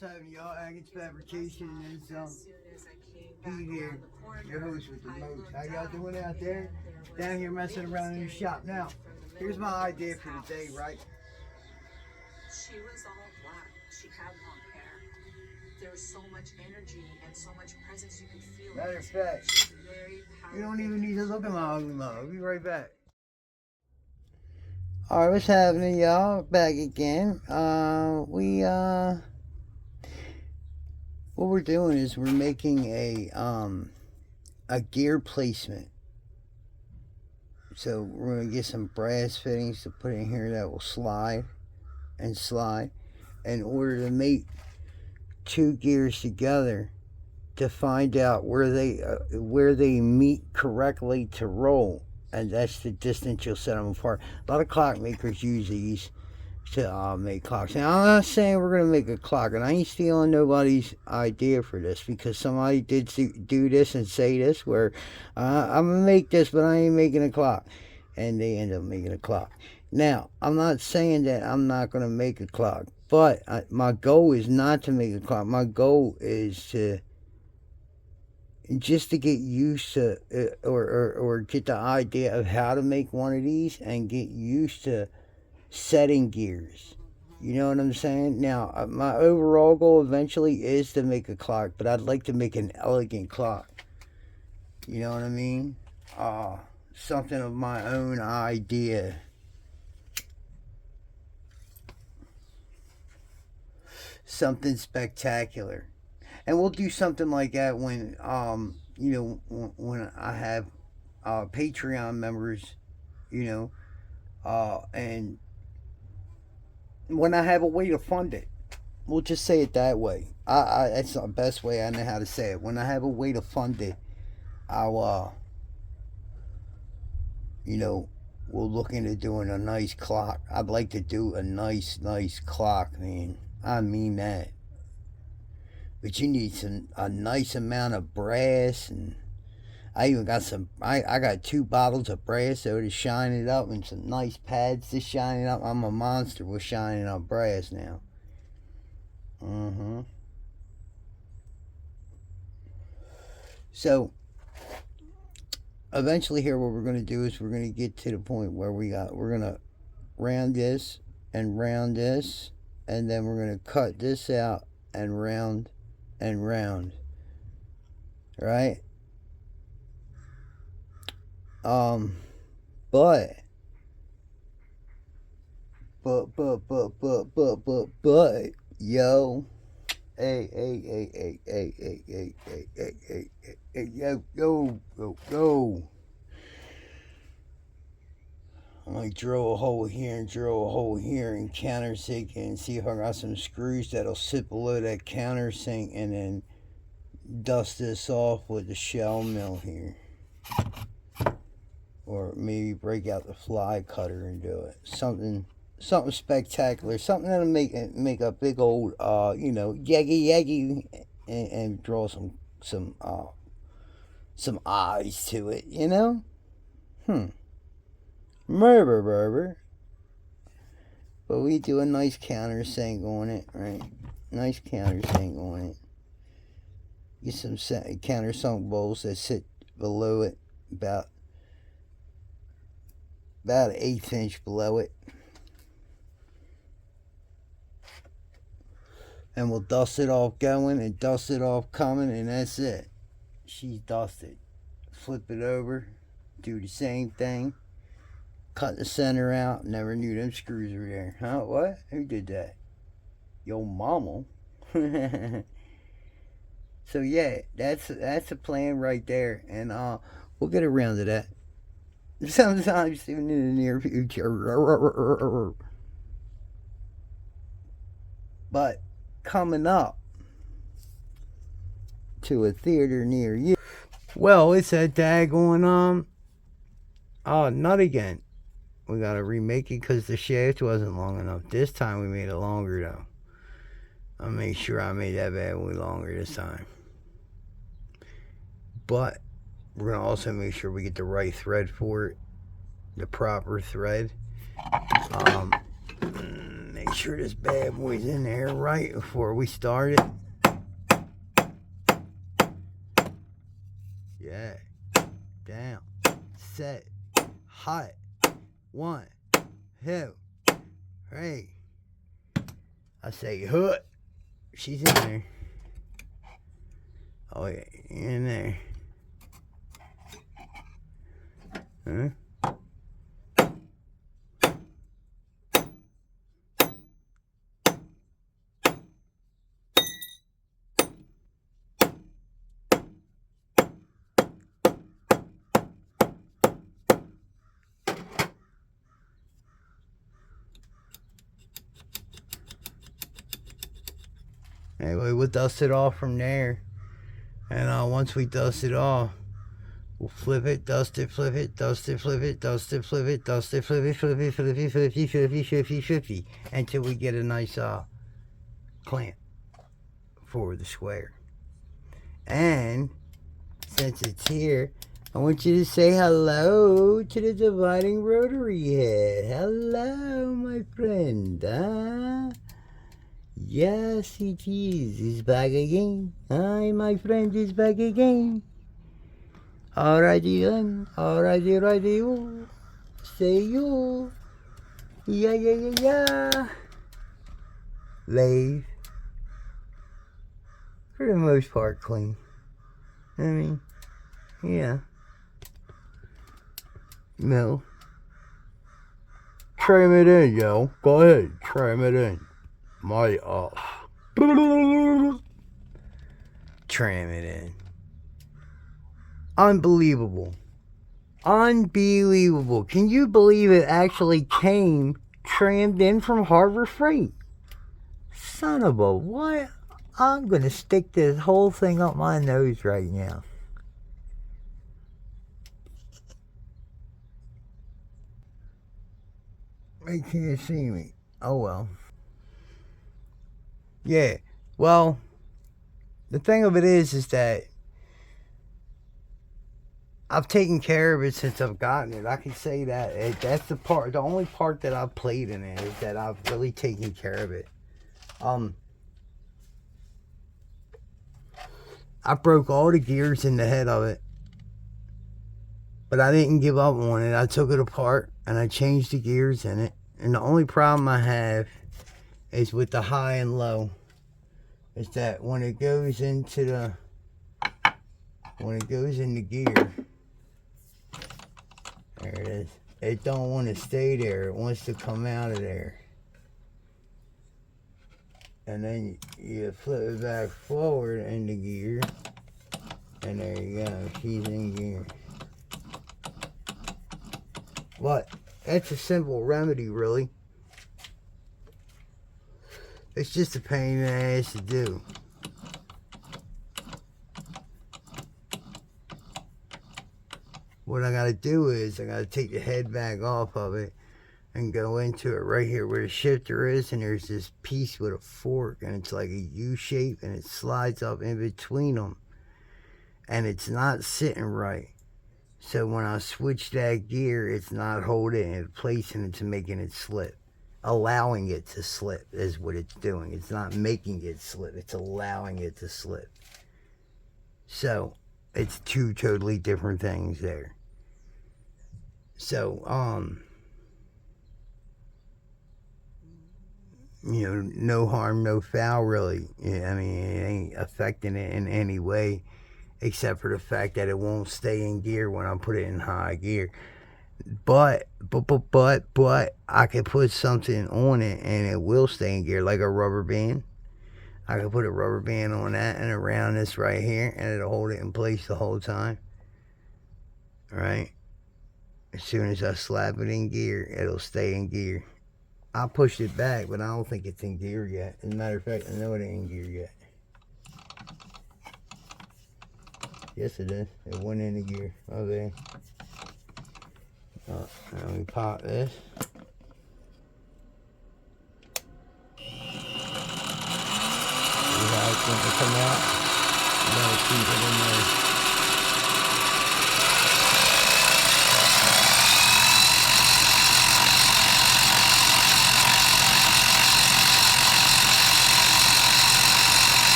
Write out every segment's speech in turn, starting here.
what's happening, y'all? Agate Fabrication is Pete here, your host with the most. How y'all doing out there? Down here messing around in the shop. Now, here's my idea for the day, right? She was all black. She had long hair. There was so much energy and so much presence. You could feel it. Matter of fact, She's very powerful. you don't even need to look at my ugly mug. I'll be right back. Alright, what's happening, y'all? Back again. What we're doing is we're making a gear placement. So we're gonna get some brass fittings to put in here that will slide and slide in order to make two gears together to find out where they meet correctly to roll, and that's the distance you'll set them apart. A lot of clock makers use these to make clocks. Now, I'm not saying we're gonna make a clock, and I ain't stealing nobody's idea for this, because somebody did do this and say this where I'm gonna make this, but I ain't making a clock, and they end up making a clock. Now, I'm not saying that I'm not gonna make a clock, but my goal is not to make a clock. My goal is to just to get used to or get the idea of how to make one of these and get used to setting gears. You know what I'm saying? Now, my overall goal eventually is to make a clock, but I'd like to make an elegant clock. You know what I mean? Something of my own idea. Something spectacular. And we'll do something like that when, when I have Patreon members, and when I have a way to fund it. We'll just say it that way. That's the best way I know how to say it. When I have a way to fund it, I'll, we'll look into doing a nice clock. I'd like to do a nice clock, man. I mean that. But you need a nice amount of brass, and I even got I got 2 bottles of brass so to shine it up, and some nice pads to shine it up. I'm a monster with shining up brass now. So eventually here, what we're going to do is we're going to get to the point where we're going to round this, and then we're going to cut this out and round and round, right? But yo, yo. I might drill a hole here and drill a hole here and countersink it and see if I got some screws that'll sit below that countersink, and then dust this off with the shell mill here. Or maybe break out the fly cutter and do it. Something spectacular. Something that'll make a big old, yaggy, and draw some eyes to it, Murder. But we do a nice countersink on it, right? Nice countersink on it. Get some countersunk bowls that sit below it, about an 1/8 inch below it. And we'll dust it off going and dust it off coming, and that's it. She's dusted. Flip it over, do the same thing. Cut the center out. Never knew them screws were there. Huh? What? Who did that? Yo mama. So yeah, that's a plan right there, and we'll get around to that sometimes even in the near future. But coming up to a theater near you. Well, it's that daggone not again. We gotta remake it because the shaft wasn't long enough. This time we made it longer though. I'll make sure I made that bad one longer this time. But we're gonna also make sure we get the right thread for it, the proper thread. Make make sure this bad boy's in there right before we start it. Yeah. Down. Set. Hot. 1, 2, 3. I say hoot. She's in there. Oh yeah, in there. Huh? Anyway, we'll dust it off from there. And once we dust it off, we'll flip it, dust it, flip it, dust it, flip it, dust it, flip it, dust it, flip it, flip it, flip it, flip it, flip it, flip it, flip it, until we get a nice clamp for the square. And since it's here, I want you to say hello to the dividing rotary head. Hello, my friend. Yes, it is. He's back again. Hi, my friend is back again. Alrighty then. Alrighty. Say you. Yeah. Lathe. For the most part, clean. I mean, yeah. Mill. Trim it in, yo. Go ahead. Trim it in. Trim it in. Unbelievable. Can you believe it actually came trimmed in from Harbor Freight? Son of a what? I'm going to stick this whole thing up my nose right now. They can't see me. Oh well. Yeah. Well, the thing of it is that I've taken care of it since I've gotten it. I can say that. That's the only part that I've played in it is that I've really taken care of it. I broke all the gears in the head of it. But I didn't give up on it. I took it apart and I changed the gears in it. And the only problem I have is with the high and low. Is that when it goes into gear, there it is. It don't want to stay there. It wants to come out of there. And then you flip it back forward into gear. And there you go. She's in gear. But that's a simple remedy, really. It's just a pain in the ass to do. What I gotta do is I gotta take the head back off of it and go into it right here where the shifter is, and there's this piece with a fork and it's like a U shape and it slides up in between them and it's not sitting right. So when I switch that gear, it's not holding it in place and it's making it slip. Allowing it to slip is what it's doing. It's not making it slip. It's allowing it to slip. So it's two totally different things there. So, no harm, no foul, really. I mean, it ain't affecting it in any way, except for the fact that it won't stay in gear when I put it in high gear. But I could put something on it and it will stay in gear, like a rubber band. I could put a rubber band on that and around this right here, and it'll hold it in place the whole time. Right? As soon as I slap it in gear, it'll stay in gear. I pushed it back, but I don't think it's in gear yet. As a matter of fact, I know it ain't in gear yet. Yes, it is. It went into gear. Okay. Let me pop this. See how it's going to come out? You gotta keep it in there.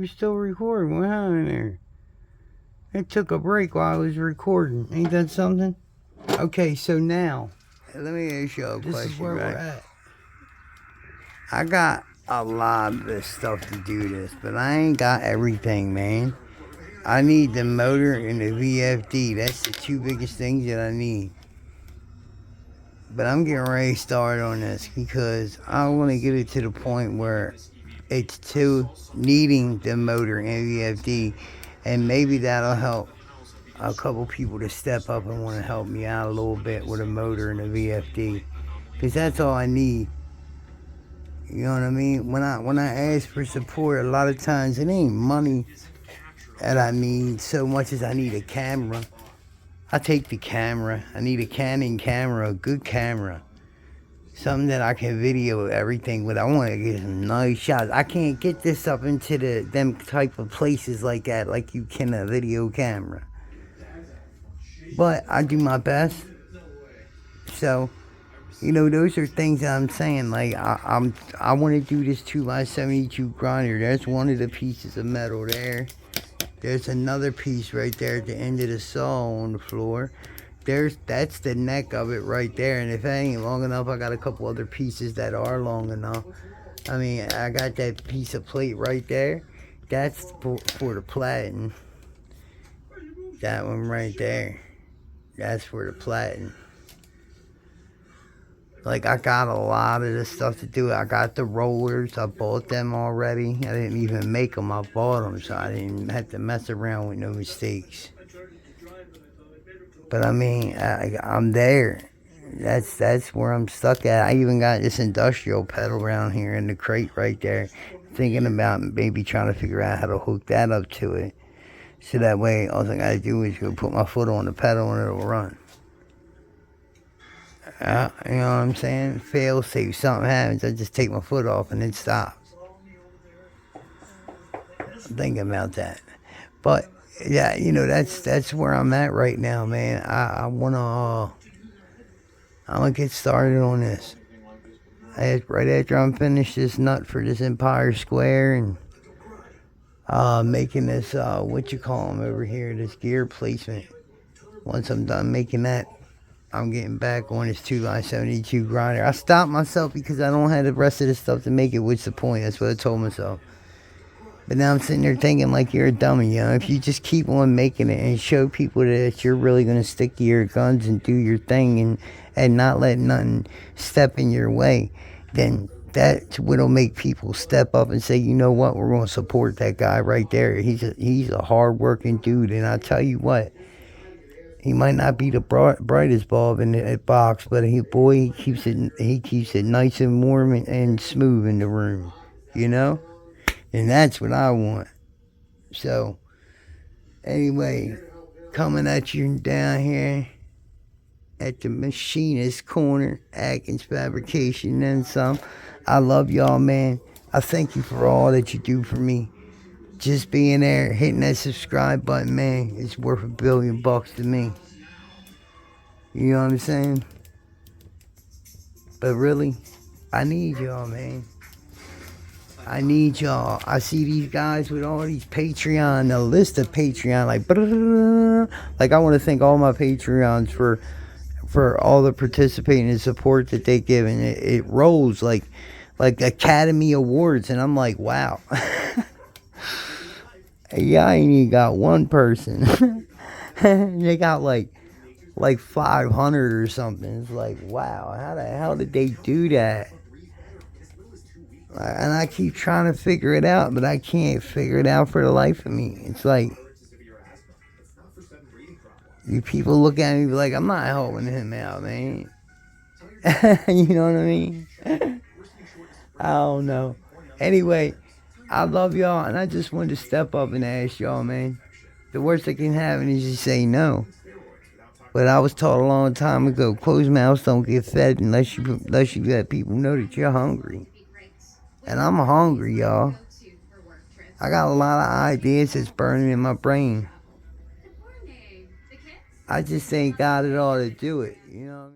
was still recording. What happened there? It took a break while I was recording. Ain't that something? Okay, so now, let me ask you a question. This is where we're at. I got a lot of this stuff to do this, but I ain't got everything, man. I need the motor and the VFD. That's the two biggest things that I need. But I'm getting ready to start on this because I want to get it to the point where it's to needing the motor and VFD, and maybe that'll help a couple people to step up and want to help me out a little bit with a motor and a VFD, because that's all I need. You know what I mean? When I ask for support, a lot of times it ain't money that I need so much as I need a camera. I take the camera. I need a Canon camera, a good camera. Something that I can video everything with. I want to get some nice shots. I can't get this up into them type of places like that, like you can a video camera. But I do my best. So, you know, those are things that I'm saying. Like I want to do this 2x72 grinder. There's one of the pieces of metal there. There's another piece right there at the end of the saw on the floor. That's the neck of it right there. And if it ain't long enough, I got a couple other pieces that are long enough. I mean, I got that piece of plate right there. That's for the platen. That one right there. That's for the platen. Like, I got a lot of this stuff to do. I got the rollers. I bought them already. I didn't even make them. I bought them, so I didn't have to mess around with no mistakes. But, I mean, I'm there. That's where I'm stuck at. I even got this industrial pedal around here in the crate right there. Thinking about maybe trying to figure out how to hook that up to it. So that way, all I got to do is go put my foot on the pedal and it'll run. You know what I'm saying? Fail safe. Something happens, I just take my foot off and it stops. I'm thinking about that. But yeah, you know, that's where I'm at right now, man. I'm gonna get started on this. Right after I'm finished this nut for this Empire Square and making this what you call them over here, this gear placement. Once I'm done making that, I'm getting back on this 2x72 grinder. I stopped myself because I don't have the rest of this stuff to make it. What's the point? That's what I told myself. But now I'm sitting there thinking like you're a dummy, you know. If you just keep on making it and show people that you're really going to stick to your guns and do your thing and not let nothing step in your way, then that's what'll make people step up and say, you know what, we're going to support that guy right there. He's a hard-working dude, and I tell you what, he might not be the brightest bulb in the box, but he keeps it nice and warm and smooth in the room, you know? And that's what I want. So, anyway, coming at you down here at the Machinist Corner, Atkins Fabrication, and some. I love y'all, man. I thank you for all that you do for me. Just being there, hitting that subscribe button, man, it's worth $1 billion to me. You know what I'm saying? But really, I need y'all, man. I need y'all. I see these guys with all these Patreon, a list of Patreon, like I want to thank all my Patreons for all the participating and support that they give, and it rolls like Academy Awards, and I'm like, wow. Yeah, I ain't even got one person. They got like 500 or something. It's like, wow, how the hell did they do that? And I keep trying to figure it out, but I can't figure it out for the life of me. It's like, you people look at me like, I'm not helping him out, man. You know what I mean? I don't know. Anyway, I love y'all, and I just wanted to step up and ask y'all, man. The worst that can happen is you say no. But I was taught a long time ago, closed mouths don't get fed unless you let people know that you're hungry. And I'm hungry, y'all. I got a lot of ideas that's burning in my brain. I just ain't got it all to do it, you know?